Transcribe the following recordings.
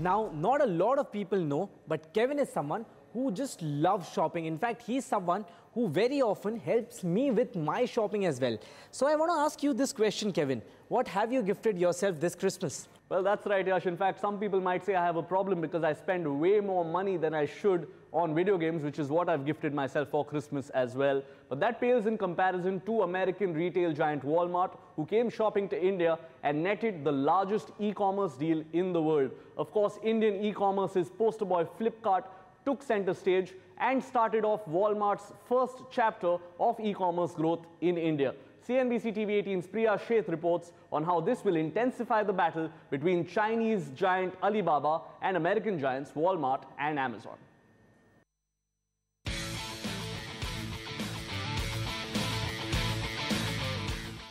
Now, not a lot of people know, but Kevin is someone who just loves shopping. In fact, he's someone who very often helps me with my shopping as well. So I want to ask you this question, Kevin. What have you gifted yourself this Christmas? Well, that's right, Yash. In fact, some people might say I have a problem because I spend way more money than I should on video games, which is what I've gifted myself for Christmas as well. But that pales in comparison to American retail giant Walmart, who came shopping to India and netted the largest e-commerce deal in the world. Of course, Indian e-commerce's poster boy Flipkart took center stage and started off Walmart's first chapter of e-commerce growth in India. CNBC TV 18's Priya Sheth reports on how this will intensify the battle between Chinese giant Alibaba and American giants Walmart and Amazon.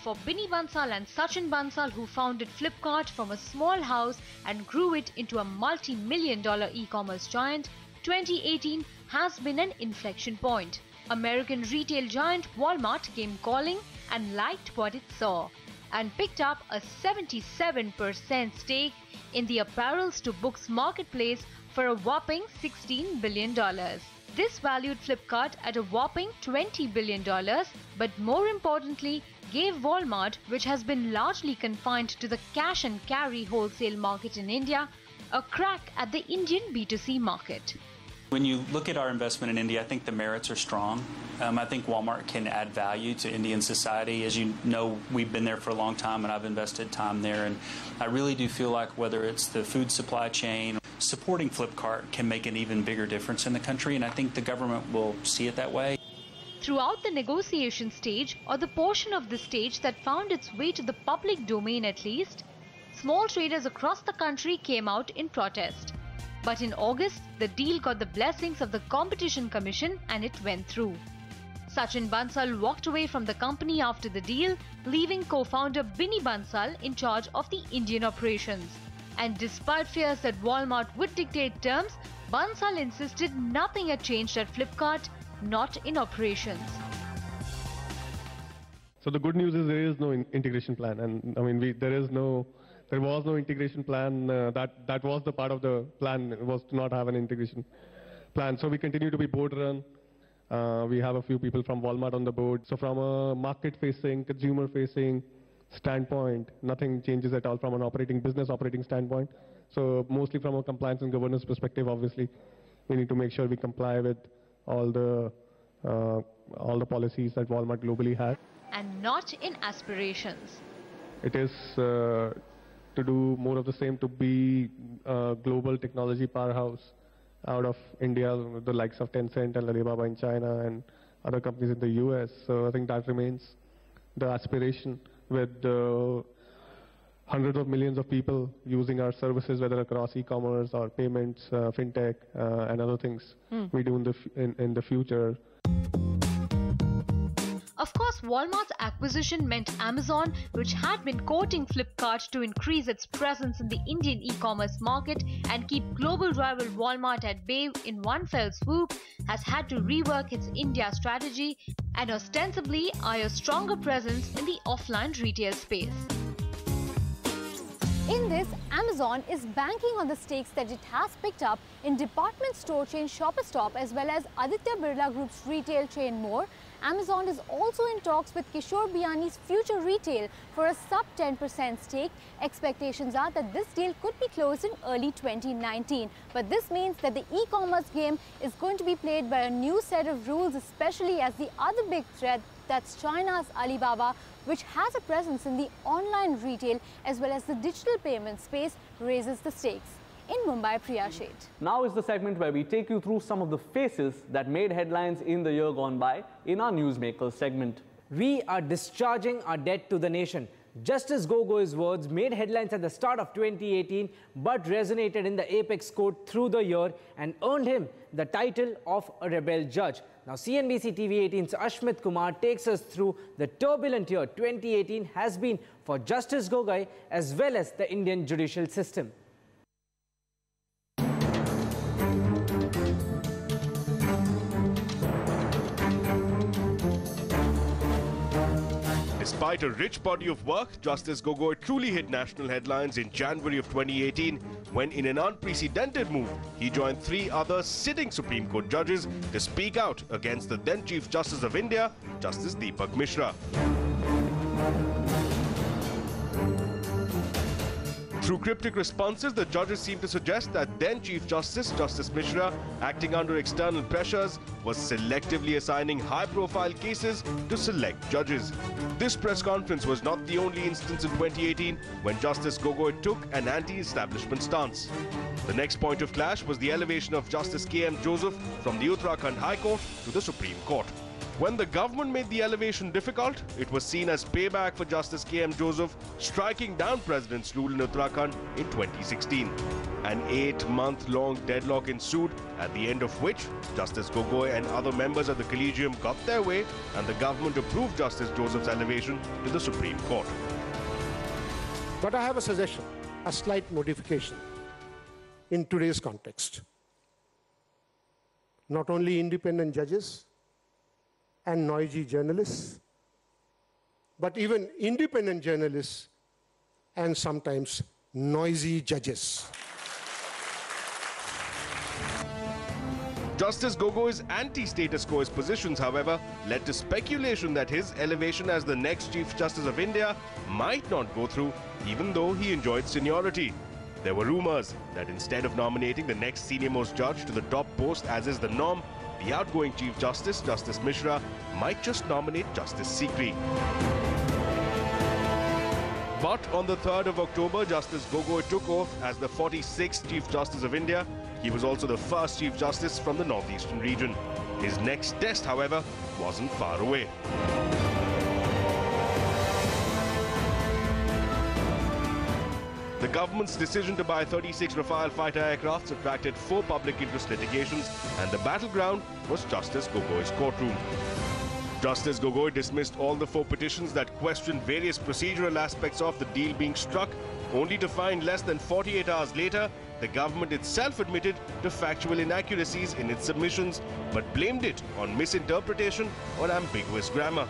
For Binny Bansal and Sachin Bansal, who founded Flipkart from a small house and grew it into a multi-million-dollar e-commerce giant, 2018 has been an inflection point. American retail giant Walmart came calling and liked what it saw and picked up a 77% stake in the apparels to books marketplace for a whopping $16 billion. This valued Flipkart at a whopping $20 billion, but more importantly, gave Walmart, which has been largely confined to the cash and carry wholesale market in India, a crack at the Indian B2C market. When you look at our investment in India, I think the merits are strong. I think Walmart can add value to Indian society. As you know, we've been there for a long time and I've invested time there. And I really do feel like whether it's the food supply chain, supporting Flipkart can make an even bigger difference in the country. And I think the government will see it that way. Throughout the negotiation stage, or the portion of the stage that found its way to the public domain at least, small traders across the country came out in protest. But in August, the deal got the blessings of the Competition Commission and it went through. Sachin Bansal walked away from the company after the deal, leaving co-founder Binny Bansal in charge of the Indian operations. And despite fears that Walmart would dictate terms, Bansal insisted nothing had changed at Flipkart, not in operations. So the good news is there is no integration plan, and I mean there was no integration plan. That was the part of the plan, was to not have an integration plan. So we continue to be board run. We have a few people from Walmart on the board. So from a market-facing, consumer-facing standpoint, nothing changes at all from an business operating standpoint. So mostly from a compliance and governance perspective, obviously, we need to make sure we comply with all the policies that Walmart globally has. And not in aspirations. It is to do more of the same, to be a global technology powerhouse out of India, the likes of Tencent and Alibaba in China and other companies in the US. So I think that remains the aspiration, with hundreds of millions of people using our services, whether across e-commerce or payments, fintech, and other things we do in the future. Of course, Walmart's acquisition meant Amazon, which had been courting Flipkart to increase its presence in the Indian e-commerce market and keep global rival Walmart at bay in one fell swoop, has had to rework its India strategy and ostensibly eye a stronger presence in the offline retail space. In this, Amazon is banking on the stakes that it has picked up in department store chain Shoppers Stop as well as Aditya Birla Group's retail chain More. Amazon is also in talks with Kishore Biyani's Future Retail for a sub 10% stake. Expectations are that this deal could be closed in early 2019. But this means that the e-commerce game is going to be played by a new set of rules, especially as the other big threat, that's China's Alibaba, which has a presence in the online retail as well as the digital payment space, raises the stakes. In Mumbai, Priya Sheth. Now is the segment where we take you through some of the faces that made headlines in the year gone by in our Newsmakers segment. We are discharging our debt to the nation. Justice Gogoi's words made headlines at the start of 2018 but resonated in the apex court through the year and earned him the title of a rebel judge. Now CNBC TV 18's Ashmit Kumar takes us through the turbulent year 2018 has been for Justice Gogoi as well as the Indian judicial system. Despite a rich body of work, Justice Gogoi truly hit national headlines in January of 2018 when, in an unprecedented move, he joined 3 other sitting Supreme Court judges to speak out against the then Chief Justice of India, Justice Deepak Mishra. Through cryptic responses, the judges seemed to suggest that then Chief Justice, Justice Mishra, acting under external pressures, was selectively assigning high-profile cases to select judges. This press conference was not the only instance in 2018 when Justice Gogoi took an anti-establishment stance. The next point of clash was the elevation of Justice K.M. Joseph from the Uttarakhand High Court to the Supreme Court. When the government made the elevation difficult, it was seen as payback for Justice K.M. Joseph striking down President's rule in Uttarakhand in 2016. An 8-month-long deadlock ensued, at the end of which Justice Gogoi and other members of the collegium got their way and the government approved Justice Joseph's elevation to the Supreme Court. But I have a suggestion, a slight modification in today's context. Not only independent judges and noisy journalists, but even independent journalists and sometimes noisy judges. Justice Gogoi's anti-status quo positions, however, led to speculation that his elevation as the next Chief Justice of India might not go through, even though he enjoyed seniority. There were rumors that instead of nominating the next senior-most judge to the top post, as is the norm, the outgoing Chief Justice, Justice Mishra, might just nominate Justice Sikri. But on the 3rd of October, Justice Gogoi took oath as the 46th Chief Justice of India. He was also the first Chief Justice from the Northeastern region. His next test, however, wasn't far away. The government's decision to buy 36 Rafale fighter aircrafts attracted 4 public interest litigations, and the battleground was Justice Gogoi's courtroom. Justice Gogoi dismissed all the 4 petitions that questioned various procedural aspects of the deal being struck, only to find less than 48 hours later the government itself admitted to factual inaccuracies in its submissions, but blamed it on misinterpretation or ambiguous grammar.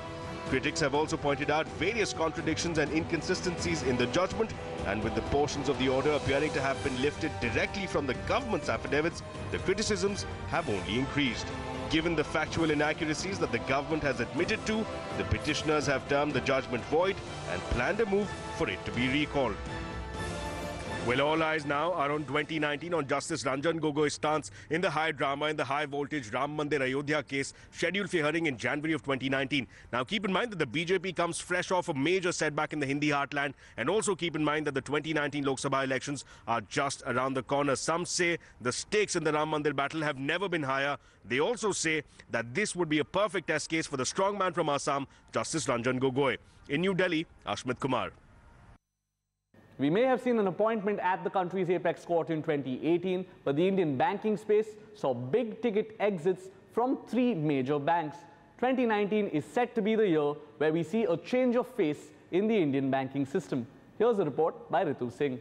Critics have also pointed out various contradictions and inconsistencies in the judgment, and with the portions of the order appearing to have been lifted directly from the government's affidavits, the criticisms have only increased. Given the factual inaccuracies that the government has admitted to, the petitioners have termed the judgment void and planned a move for it to be recalled. Well, all eyes now are on 2019 on Justice Ranjan Gogoi's stance in the high drama in the high-voltage Ram Mandir Ayodhya case scheduled for hearing in January of 2019. Now, keep in mind that the BJP comes fresh off a major setback in the Hindi heartland, and also keep in mind that the 2019 Lok Sabha elections are just around the corner. Some say the stakes in the Ram Mandir battle have never been higher. They also say that this would be a perfect test case for the strongman from Assam, Justice Ranjan Gogoi. In New Delhi, Ashmit Kumar. We may have seen an appointment at the country's apex court in 2018, but the Indian banking space saw big-ticket exits from 3 major banks. 2019 is set to be the year where we see a change of face in the Indian banking system. Here's a report by Ritu Singh.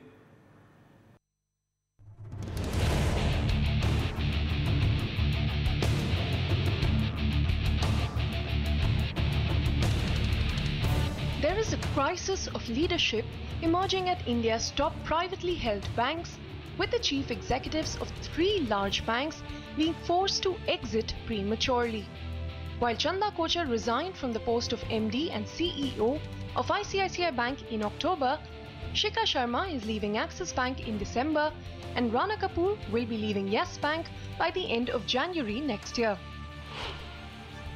There is a crisis of leadership emerging at India's top privately held banks, with the chief executives of 3 large banks being forced to exit prematurely. While Chanda Kochhar resigned from the post of MD and CEO of ICICI Bank in October, Shikha Sharma is leaving Axis Bank in December, and Rana Kapoor will be leaving Yes Bank by the end of January next year.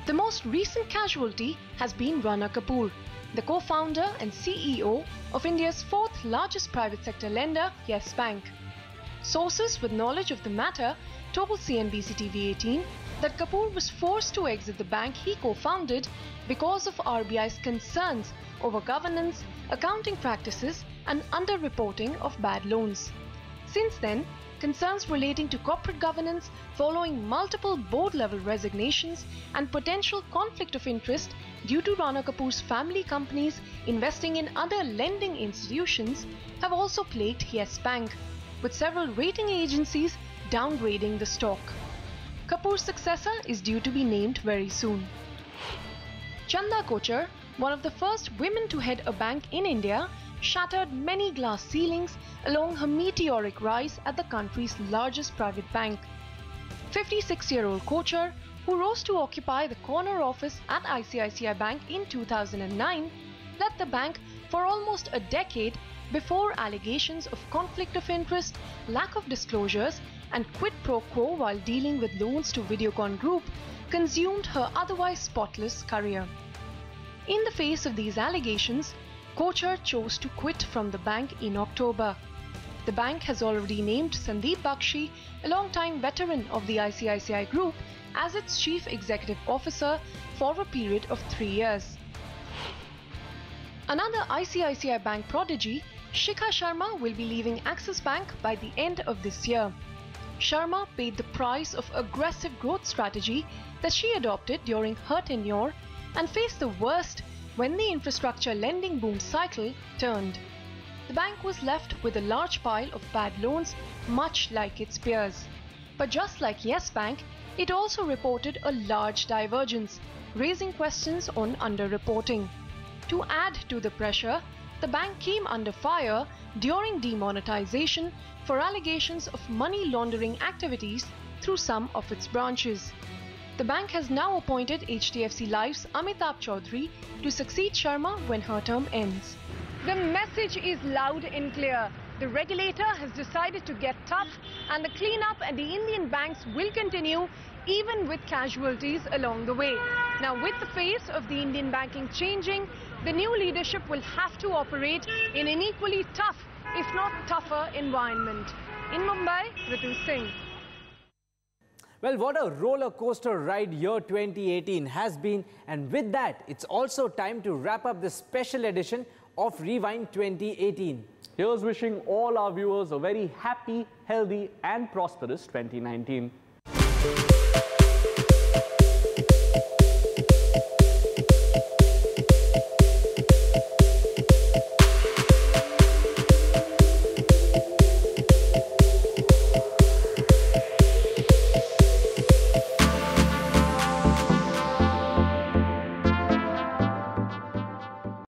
The most recent casualty has been Rana Kapoor, the co-founder and CEO of India's 4th largest private sector lender, Yes Bank. Sources with knowledge of the matter told CNBC TV 18 that Kapoor was forced to exit the bank he co-founded because of RBI's concerns over governance, accounting practices and underreporting of bad loans. Since then, concerns relating to corporate governance following multiple board-level resignations and potential conflict of interest due to Rana Kapoor's family companies investing in other lending institutions have also plagued Yes Bank, with several rating agencies downgrading the stock. Kapoor's successor is due to be named very soon. Chanda Kochhar, one of the first women to head a bank in India, shattered many glass ceilings along her meteoric rise at the country's largest private bank. 56-year-old Kochhar, who rose to occupy the corner office at ICICI Bank in 2009, led the bank for almost a decade before allegations of conflict of interest, lack of disclosures, and quid pro quo while dealing with loans to Videocon Group consumed her otherwise spotless career. In the face of these allegations, Kochhar chose to quit from the bank in October. The bank has already named Sandeep Bakshi, a long-time veteran of the ICICI Group, as its Chief Executive Officer for a period of 3 years. Another ICICI Bank prodigy, Shikha Sharma, will be leaving Axis Bank by the end of this year. Sharma paid the price of aggressive growth strategy that she adopted during her tenure and faced the worst when the infrastructure lending boom cycle turned. The bank was left with a large pile of bad loans, much like its peers. But just like Yes Bank, it also reported a large divergence, raising questions on underreporting. To add to the pressure, the bank came under fire during demonetization for allegations of money laundering activities through some of its branches. The bank has now appointed HDFC Life's Amitabh Chaudhary to succeed Sharma when her term ends. The message is loud and clear. The regulator has decided to get tough, and the cleanup at the Indian banks will continue even with casualties along the way. Now, with the face of the Indian banking changing, the new leadership will have to operate in an equally tough, if not tougher, environment. In Mumbai, Ritu Singh. Well, what a roller coaster ride year 2018 has been, and with that, it's also time to wrap up this special edition of Rewind 2018. Here's wishing all our viewers a very happy, healthy and prosperous 2019.